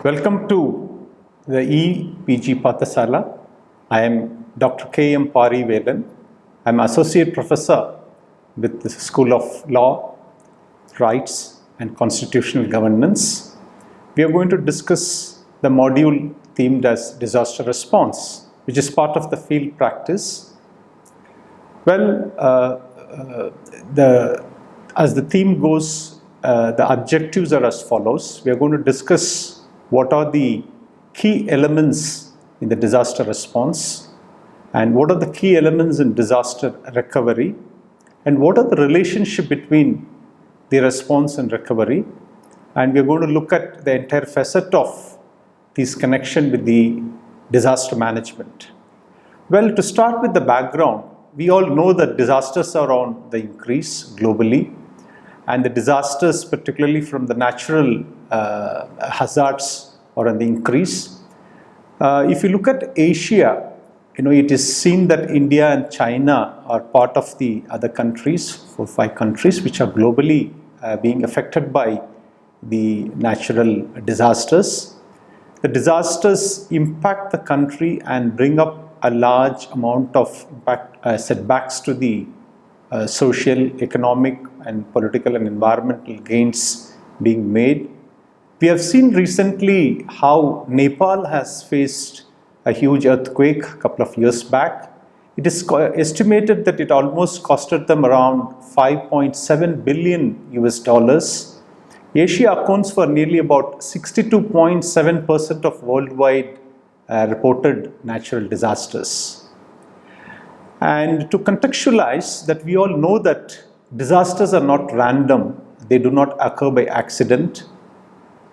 Welcome to the EPG Pathasala. I am Dr. K.M. Parivelan. I am Associate Professor with the School of Law, Rights and Constitutional Governance. We are going to discuss the module themed as disaster response, which is part of the field practice. Well, as the theme goes, the objectives are as follows. We are going to discuss what are the key elements in the disaster response, and what are the key elements in disaster recovery, and what are the relationship between the response and recovery. And we are going to look at the entire facet of this connection with the disaster management. Well, to start with the background, we all know that disasters are on the increase globally, and the disasters, particularly from the natural hazards, are on the increase. If you look at Asia, it is seen that India and China are part of the other countries, 4 or 5 countries, which are globally being affected by the natural disasters. The disasters impact the country and bring up a large amount of setbacks to the social, economic, and political and environmental gains being made. We have seen recently how Nepal has faced a huge earthquake a couple of years back. It is estimated that it almost costed them around $5.7 billion US. Asia accounts for nearly about 62.7% of worldwide reported natural disasters. And to contextualize that, we all know that disasters are not random. They do not occur by accident.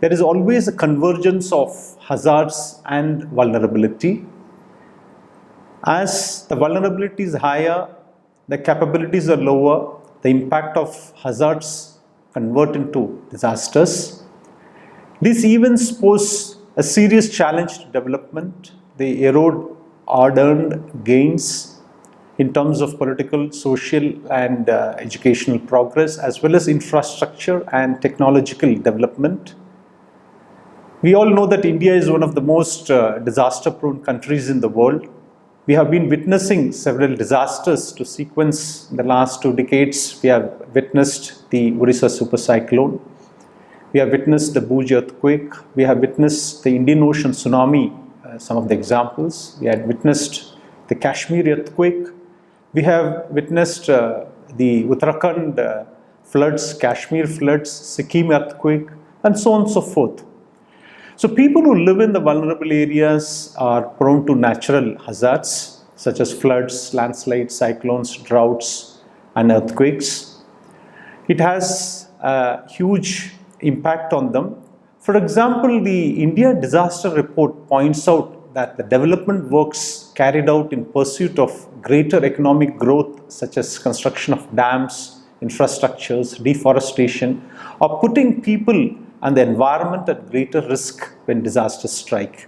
There is always a convergence of hazards and vulnerability. As the vulnerability is higher, the capabilities are lower, the impact of hazards convert into disasters. These events pose a serious challenge to development. They erode hard-earned gains in terms of political, social, and educational progress, as well as infrastructure and technological development. We all know that India is one of the most disaster-prone countries in the world. We have been witnessing several disasters to sequence in the last 2 decades. We have witnessed the Odisha super cyclone. We have witnessed the Bhuj earthquake. We have witnessed the Indian Ocean tsunami, some of the examples. We had witnessed the Kashmir earthquake. We have witnessed the Uttarakhand floods, Kashmir floods, Sikkim earthquake, and so on and so forth. So people who live in the vulnerable areas are prone to natural hazards such as floods, landslides, cyclones, droughts, and earthquakes. It has a huge impact on them. For example, the India Disaster Report points out that the development works carried out in pursuit of greater economic growth, such as construction of dams, infrastructures, deforestation, are putting people and the environment at greater risk when disasters strike.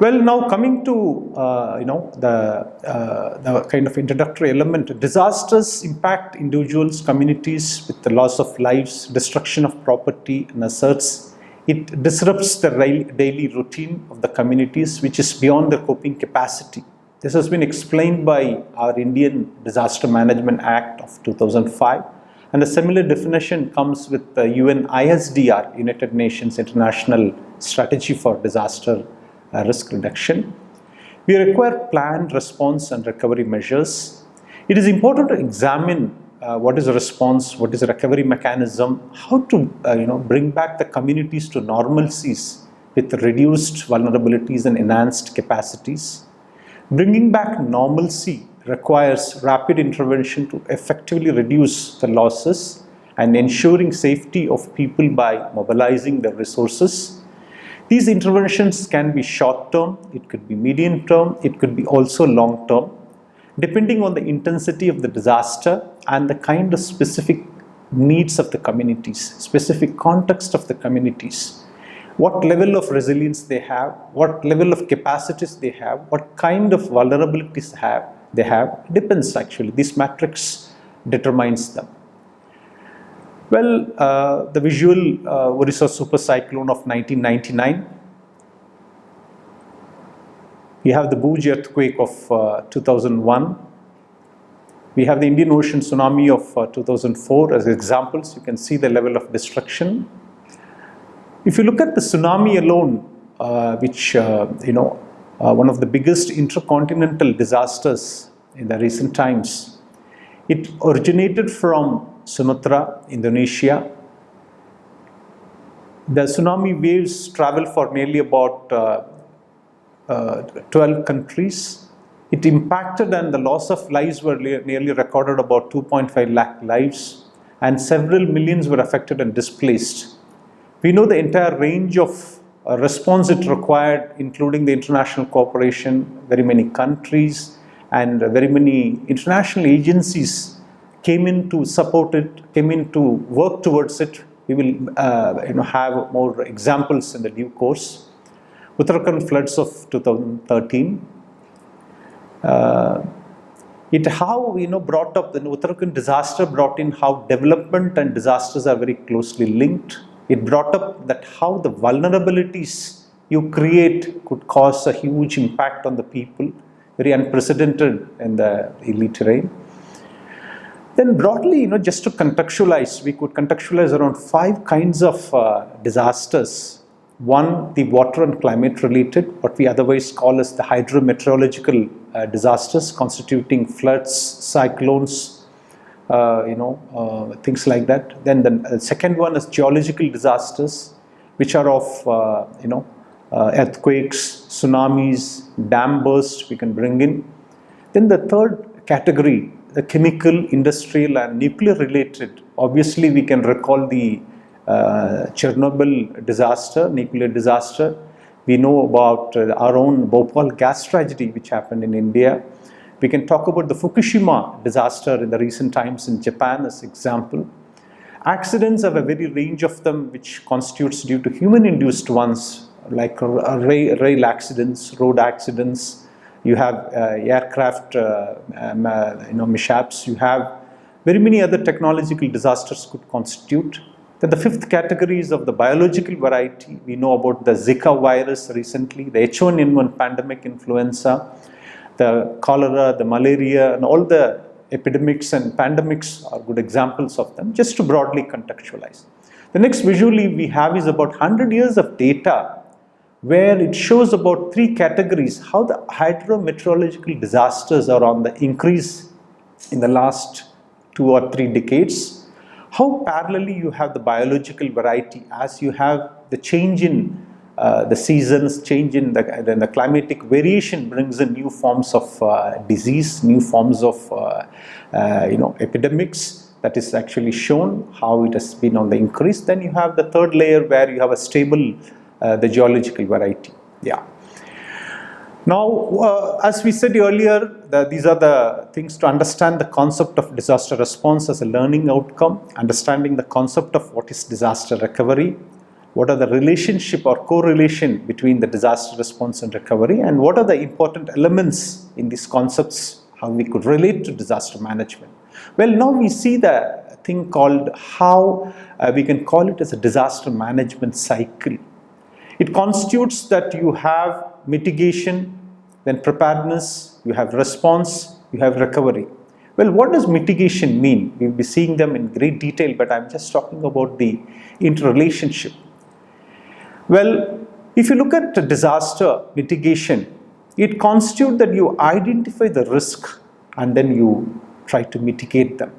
Well, now coming to the kind of introductory element, disasters impact individuals, communities with the loss of lives, destruction of property and assets. It disrupts the daily routine of the communities, which is beyond their coping capacity. This has been explained by our Indian Disaster Management Act of 2005. And a similar definition comes with the UN ISDR, United Nations International Strategy for Disaster Risk Reduction. We require planned response and recovery measures. It is important to examine what is a response, what is a recovery mechanism, how to bring back the communities to normalcies with reduced vulnerabilities and enhanced capacities. Bringing back normalcy requires rapid intervention to effectively reduce the losses and ensuring safety of people by mobilizing their resources. These interventions can be short-term, it could be medium-term, it could be also long-term, depending on the intensity of the disaster and the kind of specific needs of the communities, specific context of the communities. What level of resilience they have, what level of capacities they have, what kind of vulnerabilities they have, depends actually. This matrix determines them. Well, the visual Odisha super cyclone of 1999 We have the Bhuj earthquake of 2001. We have the Indian Ocean tsunami of 2004 as examples. You can see the level of destruction. If you look at the tsunami alone, which one of the biggest intercontinental disasters in the recent times, it originated from Sumatra, Indonesia. The tsunami waves travel for nearly about 12 countries. It impacted, and the loss of lives were nearly recorded, about 2.5 lakh lives, and several millions were affected and displaced. We know the entire range of response it required, including the international cooperation. Very many countries and very many international agencies came in to support it, came in to work towards it. We will have more examples in the due course. Uttarakhand floods of 2013. Brought up the Uttarakhand disaster, brought in how development and disasters are very closely linked. It brought up that how the vulnerabilities you create could cause a huge impact on the people, very unprecedented in the hilly terrain. Then broadly, just to contextualize, we could contextualize around 5 kinds of disasters. One, the water and climate related, what we otherwise call as the hydrometeorological disasters, constituting floods, cyclones, things like that. Then the second one is geological disasters, which are of earthquakes, tsunamis, dam bursts we can bring in. Then the third category, the chemical, industrial and nuclear related. Obviously we can recall the Chernobyl disaster, nuclear disaster. We know about our own Bhopal gas tragedy which happened in India. We can talk about the Fukushima disaster in the recent times in Japan as example. Accidents have a very range of them which constitutes due to human induced ones like rail accidents, road accidents. You have aircraft mishaps. You have very many other technological disasters could constitute. Then the fifth category is of the biological variety. We know about the Zika virus recently, the H1N1 pandemic, influenza, the cholera, the malaria, and all the epidemics and pandemics are good examples of them, just to broadly contextualize. The next visually we have is about 100 years of data where it shows about 3 categories, how the hydrometeorological disasters are on the increase in the last 2 or 3 decades. How parallelly you have the biological variety as you have the change in the seasons, change in the climatic variation brings in new forms of disease, new forms of epidemics. That is actually shown how it has been on the increase. Then you have the third layer where you have a stable the geological variety. Yeah. Now, as we said earlier, these are the things to understand the concept of disaster response as a learning outcome, understanding the concept of what is disaster recovery, what are the relationship or correlation between the disaster response and recovery, and what are the important elements in these concepts, how we could relate to disaster management. Well, now we see the thing called how we can call it as a disaster management cycle. It constitutes that you have mitigation, then preparedness, you have response, you have recovery. Well, what does mitigation mean? We'll be seeing them in great detail, but I'm just talking about the interrelationship. Well, if you look at disaster mitigation, it constitutes that you identify the risk and then you try to mitigate them.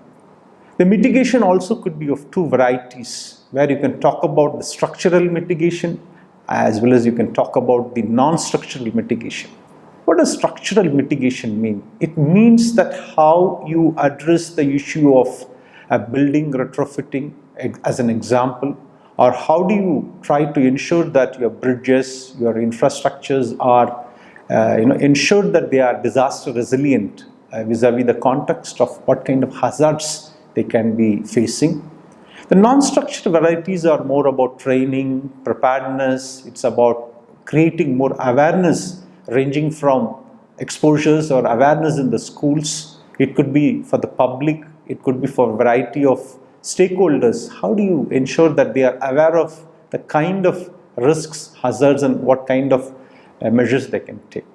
The mitigation also could be of 2 varieties, where you can talk about the structural mitigation as well as you can talk about the non-structural mitigation. What does structural mitigation mean? It means that how you address the issue of a building retrofitting as an example, or how do you try to ensure that your bridges, your infrastructures are ensured that they are disaster resilient vis-a-vis the context of what kind of hazards they can be facing. The non-structured varieties are more about training, preparedness. It's about creating more awareness ranging from exposures or awareness in the schools. It could be for the public. It could be for a variety of stakeholders. How do you ensure that they are aware of the kind of risks, hazards, and what kind of measures they can take?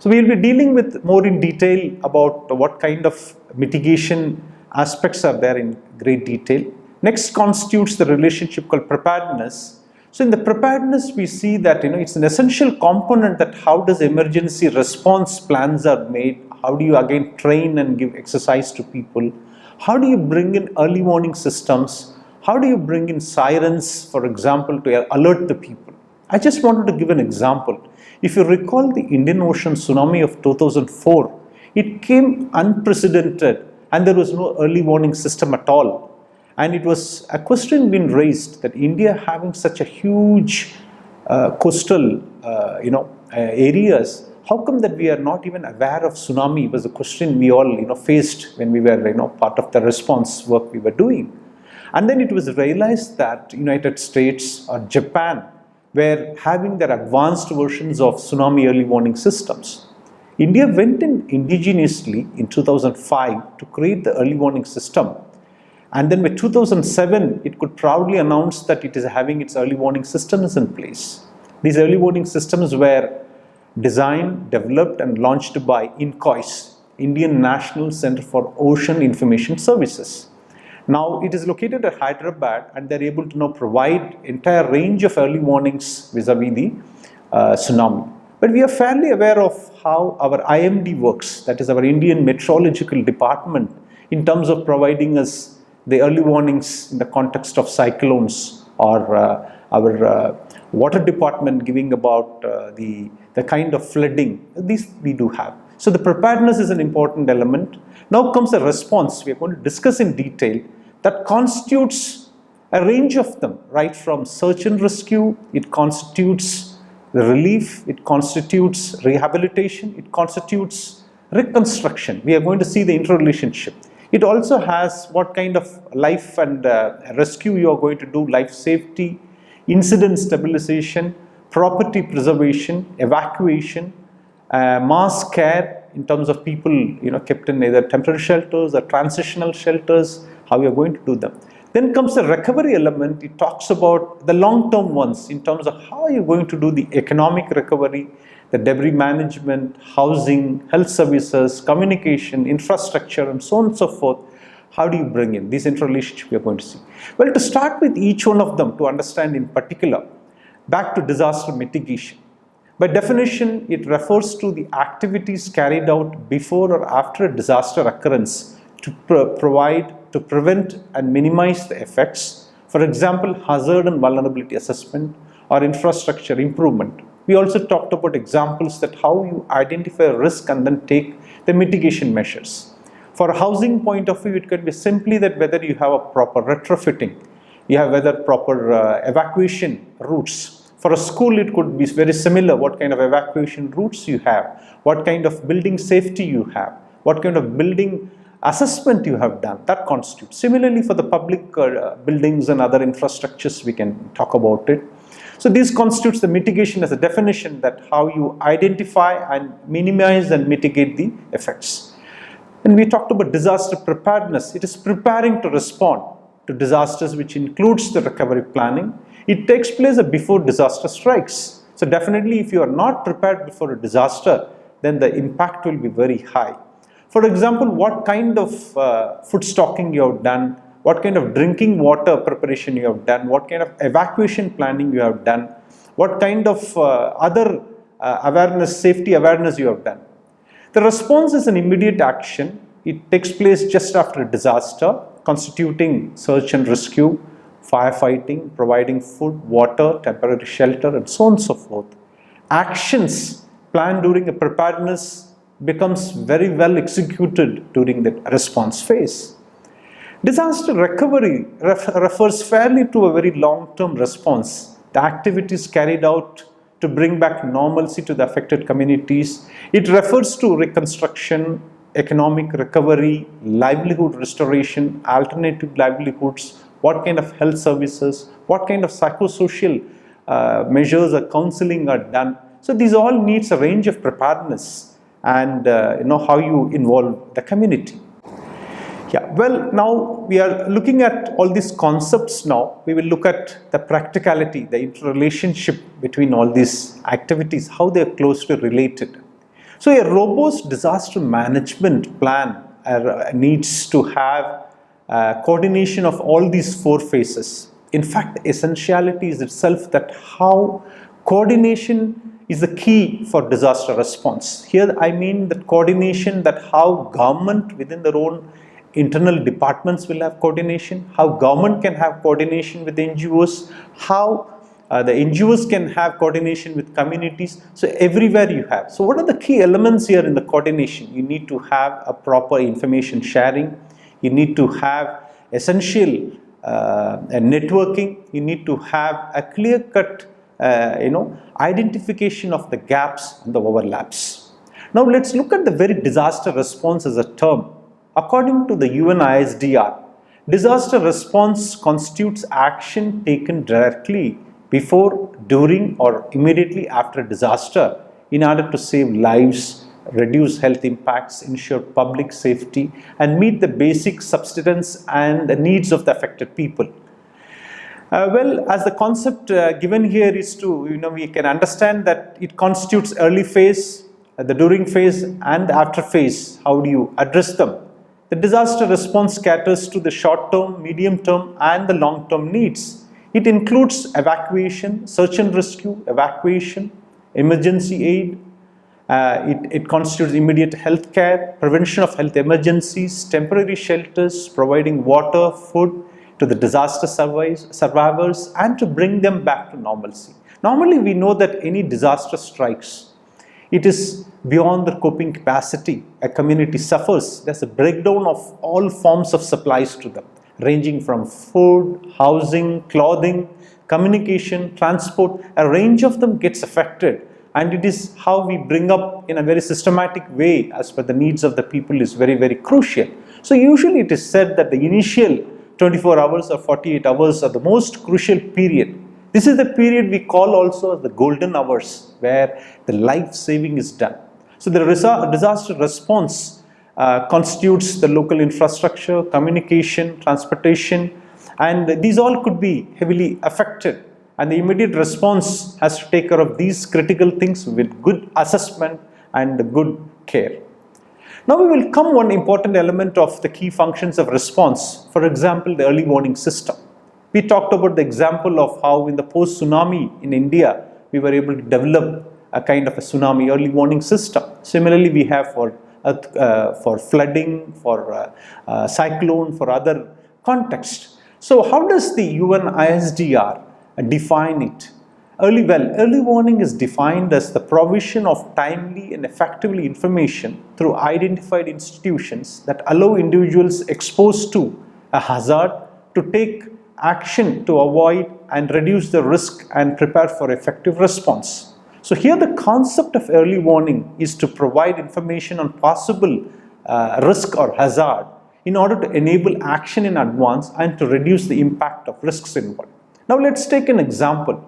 So we will be dealing with more in detail about what kind of mitigation aspects are there in great detail. Next constitutes the relationship called preparedness. So in the preparedness, we see that it's an essential component that how does emergency response plans are made, how do you again train and give exercise to people, how do you bring in early warning systems, how do you bring in sirens, for example, to alert the people. I just wanted to give an example. If you recall the Indian Ocean tsunami of 2004, it came unprecedented and there was no early warning system at all. And it was a question being raised that India having such a huge coastal areas, how come that we are not even aware of tsunami was a question we all faced when we were part of the response work we were doing. And then it was realized that United States or Japan were having their advanced versions of tsunami early warning systems. India went in indigenously in 2005 to create the early warning system. And then by 2007, it could proudly announce that it is having its early warning systems in place. These early warning systems were designed, developed and launched by INCOIS, Indian National Center for Ocean Information Services. Now it is located at Hyderabad and they're able to now provide entire range of early warnings vis-a-vis the tsunami. But we are fairly aware of how our IMD works, that is our Indian Meteorological Department, in terms of providing us the early warnings in the context of cyclones, or our water department giving about the kind of flooding. These we do have. So the preparedness is an important element. Now comes the response. We are going to discuss in detail that constitutes a range of them, right from search and rescue, it constitutes the relief, it constitutes rehabilitation, it constitutes reconstruction. We are going to see the interrelationship. It also has what kind of life and rescue you are going to do, life safety, incident stabilization, property preservation, evacuation, mass care in terms of people kept in either temporary shelters or transitional shelters, how you are going to do them. Then comes the recovery element. It talks about the long-term ones in terms of how you're going to do the economic recovery, the debris management, housing, health services, communication, infrastructure, and so on and so forth. How do you bring in these interrelationships we are going to see? Well, to start with each one of them, to understand in particular, back to disaster mitigation. By definition, it refers to the activities carried out before or after a disaster occurrence to prevent and minimize the effects. For example, hazard and vulnerability assessment or infrastructure improvement. We also talked about examples that how you identify a risk and then take the mitigation measures. For a housing point of view, it could be simply that whether you have a proper retrofitting, you have whether proper evacuation routes. For a school, it could be very similar, what kind of evacuation routes you have, what kind of building safety you have, what kind of building assessment you have done, that constitutes. Similarly, for the public buildings and other infrastructures, we can talk about it. So this constitutes the mitigation as a definition, that how you identify and minimize and mitigate the effects. And we talked about disaster preparedness. It is preparing to respond to disasters, which includes the recovery planning. It takes place before disaster strikes. So definitely, if you are not prepared before a disaster, then the impact will be very high. For example, what kind of food stocking you have done, what kind of drinking water preparation you have done, what kind of evacuation planning you have done, what kind of other safety awareness you have done. The response is an immediate action. It takes place just after a disaster, constituting search and rescue, firefighting, providing food, water, temporary shelter, and so on and so forth. Actions planned during a preparedness becomes very well executed during the response phase. Disaster recovery refers fairly to a very long-term response. The activities carried out to bring back normalcy to the affected communities. It refers to reconstruction, economic recovery, livelihood restoration, alternative livelihoods, what kind of health services, what kind of psychosocial measures or counseling are done. So these all needs a range of preparedness and how you involve the community. Yeah, well, now we are looking at all these concepts now. We will look at the practicality, the interrelationship between all these activities, how they are closely related. So a robust disaster management plan needs to have coordination of all these four phases. In fact, essentiality is itself that how coordination is the key for disaster response. Here I mean that coordination, that how government within their own internal departments will have coordination, how government can have coordination with NGOs, how the NGOs can have coordination with communities. So everywhere you have. So what are the key elements here in the coordination? You need to have a proper information sharing. You need to have essential networking. You need to have a clear-cut identification of the gaps and the overlaps. Now let's look at the very disaster response as a term. According to the UNISDR, disaster response constitutes action taken directly before, during, or immediately after disaster in order to save lives, reduce health impacts, ensure public safety, and meet the basic subsistence and the needs of the affected people. Well, as the concept given here is to, we can understand that it constitutes early phase, the during phase, and the after phase. How do you address them? The disaster response caters to the short-term, medium-term, and the long-term needs. It includes evacuation, search and rescue, evacuation, emergency aid. It constitutes immediate health care, prevention of health emergencies, temporary shelters, providing water, food to the disaster survivors, and to bring them back to normalcy. Normally, we know that any disaster strikes, it is beyond the coping capacity. A community suffers. There's a breakdown of all forms of supplies to them, ranging from food, housing, clothing, communication, transport. A range of them gets affected, and it is how we bring up in a very systematic way as per the needs of the people is very, very crucial. So usually it is said that the initial 24 hours or 48 hours are the most crucial period. This is the period we call also the golden hours, where the life saving is done. So the disaster response constitutes the local infrastructure, communication, transportation, and these all could be heavily affected. And the immediate response has to take care of these critical things with good assessment and good care. Now we will come one important element of the key functions of response. For example, the early warning system. We talked about the example of how in the post-tsunami in India, we were able to develop a kind of a tsunami early warning system. Similarly, we have for flooding, for cyclone, for other contexts. So how does the UNISDR define it? Early warning is defined as the provision of timely and effectively information through identified institutions that allow individuals exposed to a hazard to take action to avoid and reduce the risk and prepare for effective response. So here the concept of early warning is to provide information on possible risk or hazard in order to enable action in advance and to reduce the impact of risks involved. Now let's take an example.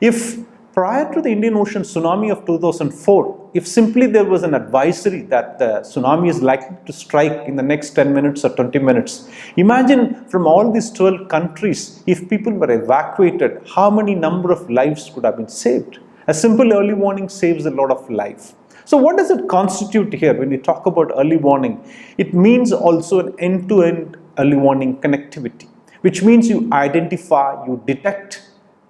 If prior to the Indian Ocean tsunami of 2004, if simply there was an advisory that the tsunami is likely to strike in the next 10 minutes or 20 minutes, imagine from all these 12 countries, if people were evacuated, how many number of lives could have been saved? A simple early warning saves a lot of life. So what does it constitute here when we talk about early warning? It means also an end-to-end early warning connectivity, which means you identify, you detect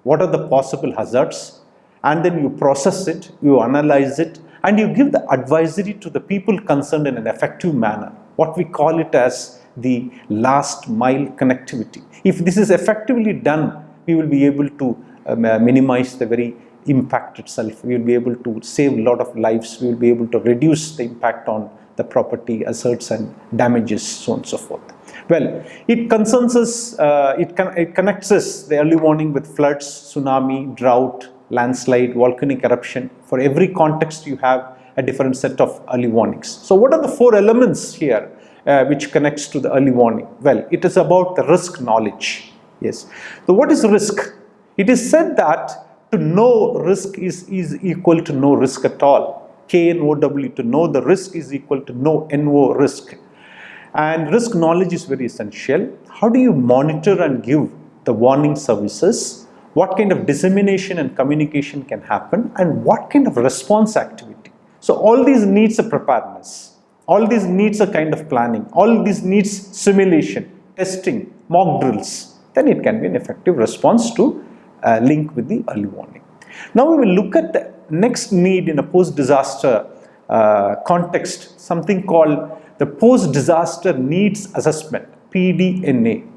what are the possible hazards, and then you process it, you analyze it, and you give the advisory to the people concerned in an effective manner. What we call it as the last mile connectivity. If this is effectively done, we will be able to minimize the very impact itself. We will be able to save a lot of lives. We will be able to reduce the impact on the property, assets, and damages, so on and so forth. Well, it concerns us, it connects us, the early warning, with floods, tsunami, drought, landslide, volcanic eruption. For every context, you have a different set of early warnings. So what are the four elements here which connects to the early warning? Well, it is about the risk knowledge. Yes. So what is risk? It is said that to know risk is equal to no risk at all. K-N-O-W, to know the risk is equal to no N-O risk. And risk knowledge is very essential. How do you monitor and give the warning services? What kind of dissemination and communication can happen? And what kind of response activity? So all these needs a preparedness. All these needs a kind of planning. All these needs simulation, testing, mock drills. Then it can be an effective response to link with the early warning. Now we will look at the next need in a post-disaster context, something called the post-disaster needs assessment, PDNA.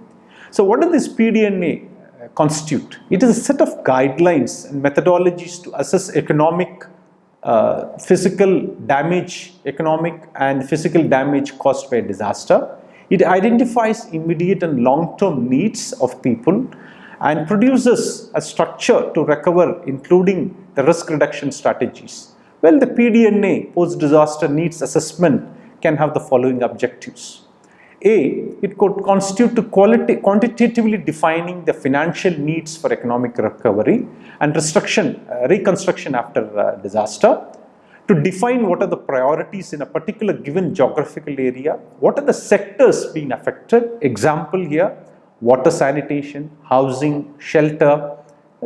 So what does this PDNA constitute? It is a set of guidelines and methodologies to assess economic, physical damage, economic and physical damage caused by a disaster. It identifies immediate and long-term needs of people and produces a structure to recover, including the risk reduction strategies. Well, the PDNA, post-disaster needs assessment, can have the following objectives. A, it could constitute to quantitatively defining the financial needs for economic recovery and reconstruction after disaster, to define what are the priorities in a particular given geographical area, what are the sectors being affected, example here, water sanitation, housing, shelter.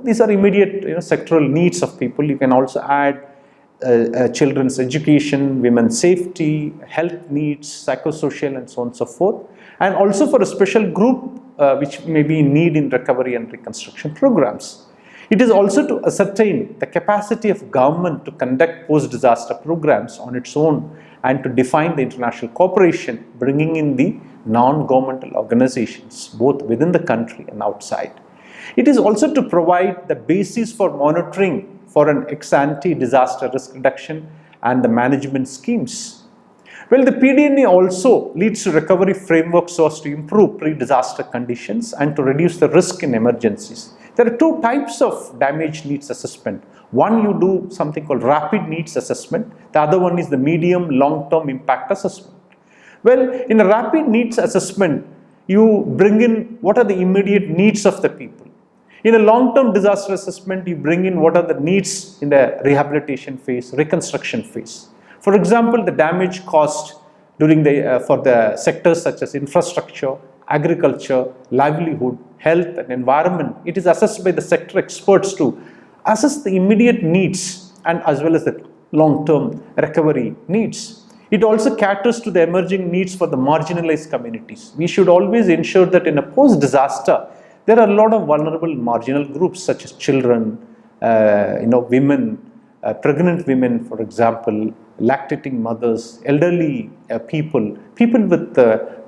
These are immediate sectoral needs of people. You can also add children's education, women's safety, health needs, psychosocial and so on and so forth. And also for a special group which may be in need in recovery and reconstruction programs. It is also to ascertain the capacity of government to conduct post-disaster programs on its own and to define the international cooperation, bringing in the non-governmental organizations, both within the country and outside. It is also to provide the basis for monitoring for an ex-ante disaster risk reduction and the management schemes. Well, the PDNA also leads to recovery framework so as to improve pre-disaster conditions and to reduce the risk in emergencies. There are two types of damage needs assessment. One, you do something called rapid needs assessment. The other one is the medium long-term impact assessment. Well, in a rapid needs assessment, you bring in what are the immediate needs of the people. In a long-term disaster assessment, you bring in what are the needs in the rehabilitation phase, reconstruction phase. For example, the damage caused during for the sectors such as infrastructure, agriculture, livelihood, health and environment, it is assessed by the sector experts to assess the immediate needs and as well as the long-term recovery needs. It also caters to the emerging needs for the marginalized communities. We should always ensure that in a post-disaster, there are a lot of vulnerable marginal groups such as children, women, pregnant women, for example, lactating mothers, elderly people with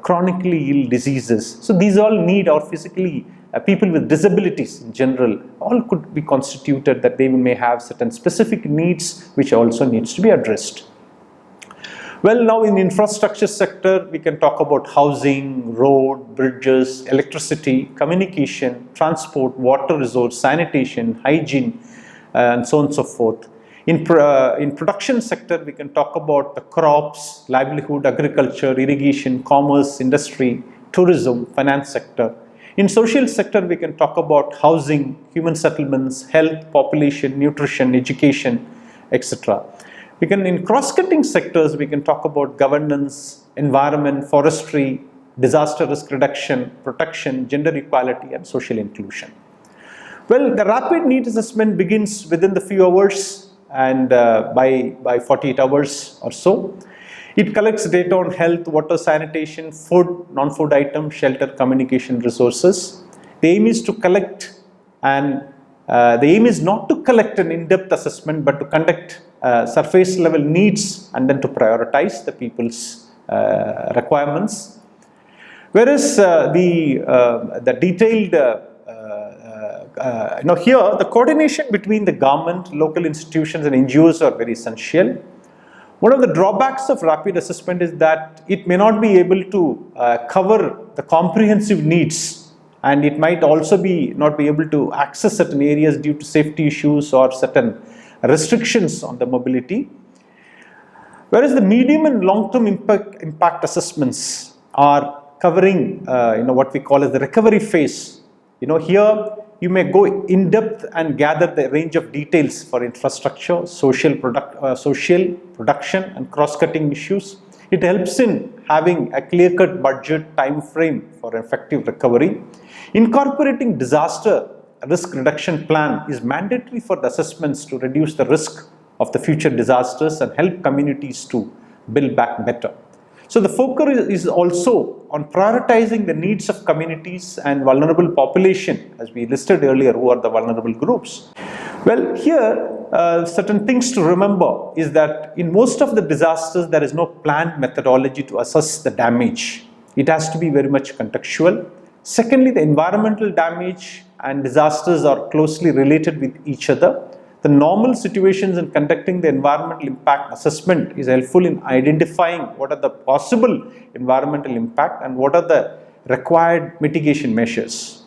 chronically ill diseases. So these all need, or physically people with disabilities in general, all could be constituted that they may have certain specific needs which also needs to be addressed. Well, now in infrastructure sector, we can talk about housing, road, bridges, electricity, communication, transport, water resource, sanitation, hygiene, and so on and so forth. In production sector, we can talk about the crops, livelihood, agriculture, irrigation, commerce, industry, tourism, finance sector. In social sector, we can talk about housing, human settlements, health, population, nutrition, education, etc. In cross-cutting sectors, we can talk about governance, environment, forestry, disaster risk reduction, protection, gender equality, and social inclusion. Well, the rapid need assessment begins within the few hours and by 48 hours or so. It collects data on health, water, sanitation, food, non-food items, shelter, communication resources. The aim is to collect and the aim is not to collect an in-depth assessment but to conduct surface level needs and then to prioritize the people's requirements. Whereas the detailed, here the coordination between the government, local institutions and NGOs are very essential. One of the drawbacks of rapid assessment is that it may not be able to cover the comprehensive needs, and it might also not be able to access certain areas due to safety issues or certain restrictions on the mobility. Whereas the medium and long-term impact assessments are covering what we call as the recovery phase. Here you may go in depth and gather the range of details for infrastructure, social production and cross-cutting issues. It helps in having a clear-cut budget time frame for effective recovery. Incorporating disaster risk reduction plan is mandatory for the assessments to reduce the risk of the future disasters and help communities to build back better. So the focus is also on prioritizing the needs of communities and vulnerable population, as we listed earlier, who are the vulnerable groups. Well, here, certain things to remember is that in most of the disasters, there is no planned methodology to assess the damage. It has to be very much contextual. Secondly, the environmental damage and disasters are closely related with each other. The normal situations in conducting the environmental impact assessment is helpful in identifying what are the possible environmental impact and what are the required mitigation measures.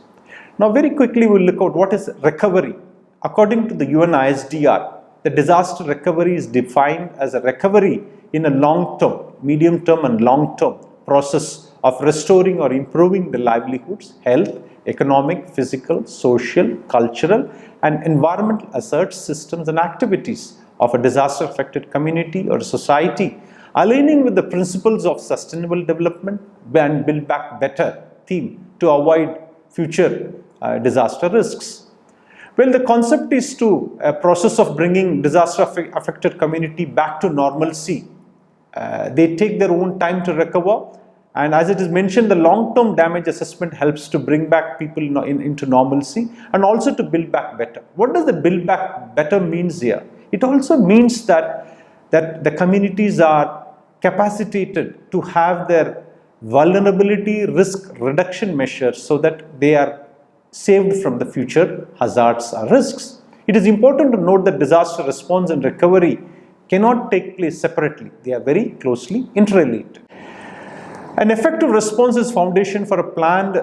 Now, very quickly, we'll look at what is recovery. According to the UN ISDR, the disaster recovery is defined as a recovery in a long-term, medium-term and long-term process of restoring or improving the livelihoods, health, economic, physical, social, cultural and environmental assets, systems and activities of a disaster-affected community or society, aligning with the principles of sustainable development and build back better theme to avoid future disaster risks. Well, the concept is to a process of bringing disaster-affected community back to normalcy. They take their own time to recover, and as it is mentioned, the long-term damage assessment helps to bring back people into normalcy and also to build back better. What does the build back better means here? It also means that the communities are capacitated to have their vulnerability risk reduction measures so that they are saved from the future hazards or risks. It is important to note that disaster response and recovery cannot take place separately. They are very closely interrelated. An effective response is foundation for a planned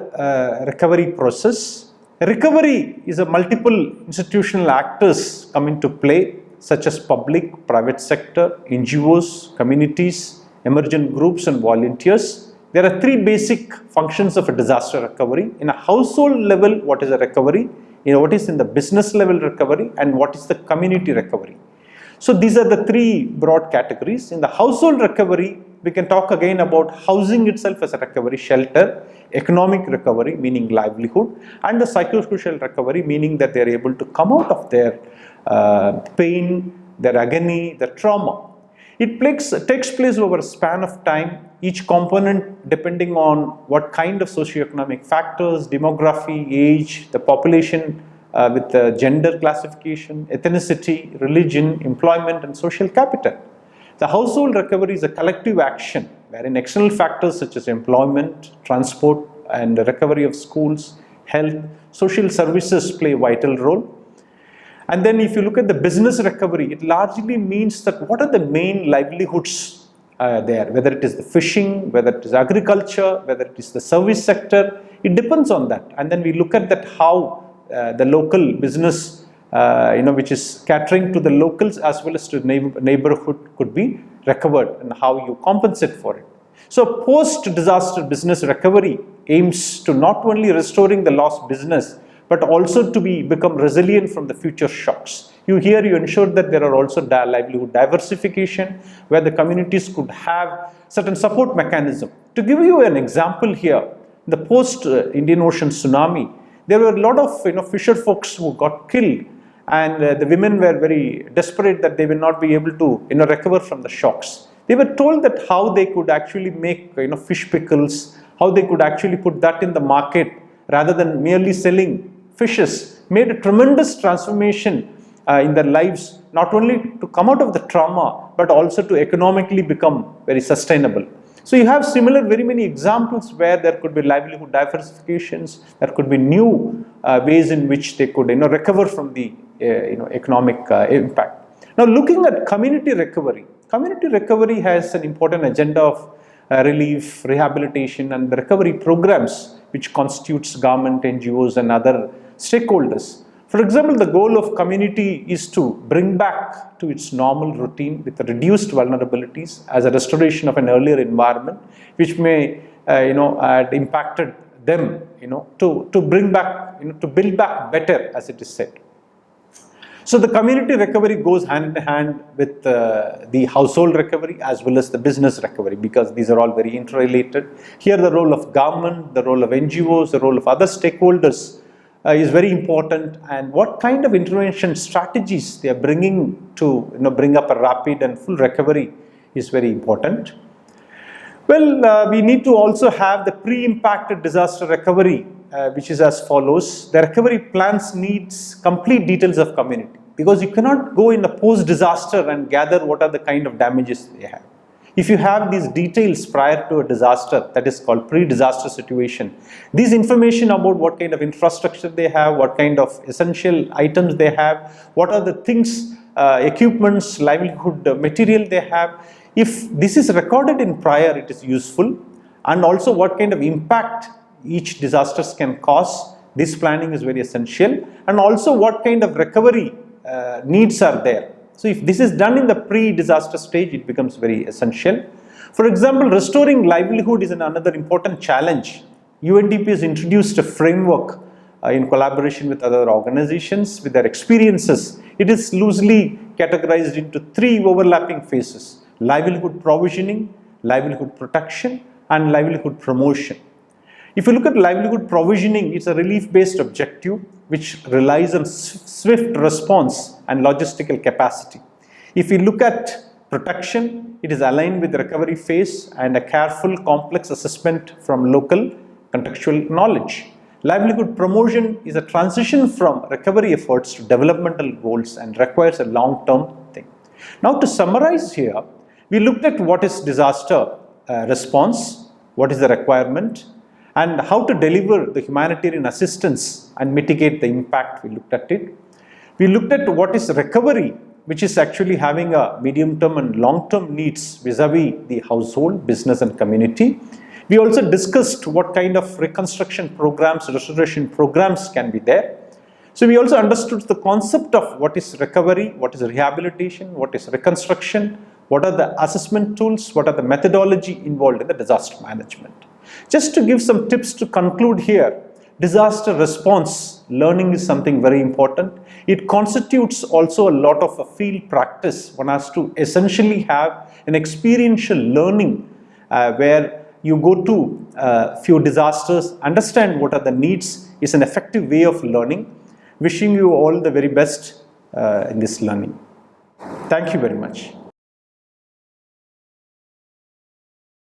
recovery process. Recovery is a multiple institutional actors come into play, such as public, private sector, NGOs, communities, emergent groups and volunteers. There are three basic functions of a disaster recovery. In a household level, what is a recovery? What is in the business level recovery, and what is the community recovery? So these are the three broad categories. In the household recovery, we can talk again about housing itself as a recovery, shelter, economic recovery, meaning livelihood, and the psychosocial recovery, meaning that they are able to come out of their pain, their agony, their trauma. It takes place over a span of time, each component depending on what kind of socioeconomic factors, demography, age, the population with the gender classification, ethnicity, religion, employment and social capital. The household recovery is a collective action wherein external factors such as employment, transport and the recovery of schools, health, social services play a vital role. And then if you look at the business recovery, it largely means that what are the main livelihoods there, whether it is the fishing, whether it is agriculture, whether it is the service sector, it depends on that. And then we look at that how the local business which is catering to the locals as well as to neighborhood could be recovered and how you compensate for it. So post-disaster business recovery aims to not only restoring the lost business but also to become resilient from the future shocks. You ensure that there are also livelihood diversification where the communities could have certain support mechanism. To give you an example here, the post-Indian Ocean tsunami, there were a lot of fisher folks who got killed, and the women were very desperate that they will not be able to recover from the shocks. They were told that how they could actually make fish pickles, how they could actually put that in the market rather than merely selling fishes, made a tremendous transformation in their lives, not only to come out of the trauma but also to economically become very sustainable. So you have similar very many examples where there could be livelihood diversifications, there could be new ways in which they could recover from the economic impact. Now looking at community recovery has an important agenda of relief, rehabilitation and the recovery programs which constitutes government, NGOs and other stakeholders. For example, the goal of community is to bring back to its normal routine with reduced vulnerabilities as a restoration of an earlier environment which may had impacted them to bring back to build back better, as it is said. So the community recovery goes hand in hand with the household recovery as well as the business recovery, because these are all very interrelated. Here the role of government, the role of NGOs, the role of other stakeholders is very important, and what kind of intervention strategies they are bringing to bring up a rapid and full recovery is very important. Well, we need to also have the pre-impact disaster recovery, which is as follows. The recovery plans needs complete details of community, because you cannot go in a post-disaster and gather what are the kind of damages they have. If you have these details prior to a disaster, that is called pre-disaster situation, these information about what kind of infrastructure they have, what kind of essential items they have, what are the things, equipments, livelihood material they have, if this is recorded in prior, it is useful. And also what kind of impact each disasters can cause, this planning is very essential. And also what kind of recovery needs are there. So if this is done in the pre-disaster stage, it becomes very essential. For example, restoring livelihood is another important challenge. UNDP has introduced a framework in collaboration with other organizations with their experiences. It is loosely categorized into 3 overlapping phases: livelihood provisioning, livelihood protection, and livelihood promotion. If you look at livelihood provisioning, it's a relief-based objective which relies on swift response and logistical capacity. If you look at protection, it is aligned with the recovery phase and a careful, complex assessment from local contextual knowledge. Livelihood promotion is a transition from recovery efforts to developmental goals and requires a long-term thing. Now, to summarize here, we looked at what is disaster response, what is the requirement, and how to deliver the humanitarian assistance and mitigate the impact. We looked at it. We looked at what is recovery, which is actually having a medium-term and long-term needs vis-a-vis the household, business, and community. We also discussed what kind of reconstruction programs, restoration programs can be there. So we also understood the concept of what is recovery, what is rehabilitation, what is reconstruction, what are the assessment tools, what are the methodology involved in the disaster management. Just to give some tips to conclude here, disaster response learning is something very important. It constitutes also a lot of a field practice. One has to essentially have an experiential learning where you go to a few disasters, understand what are the needs, is an effective way of learning. Wishing you all the very best in this learning. Thank you very much.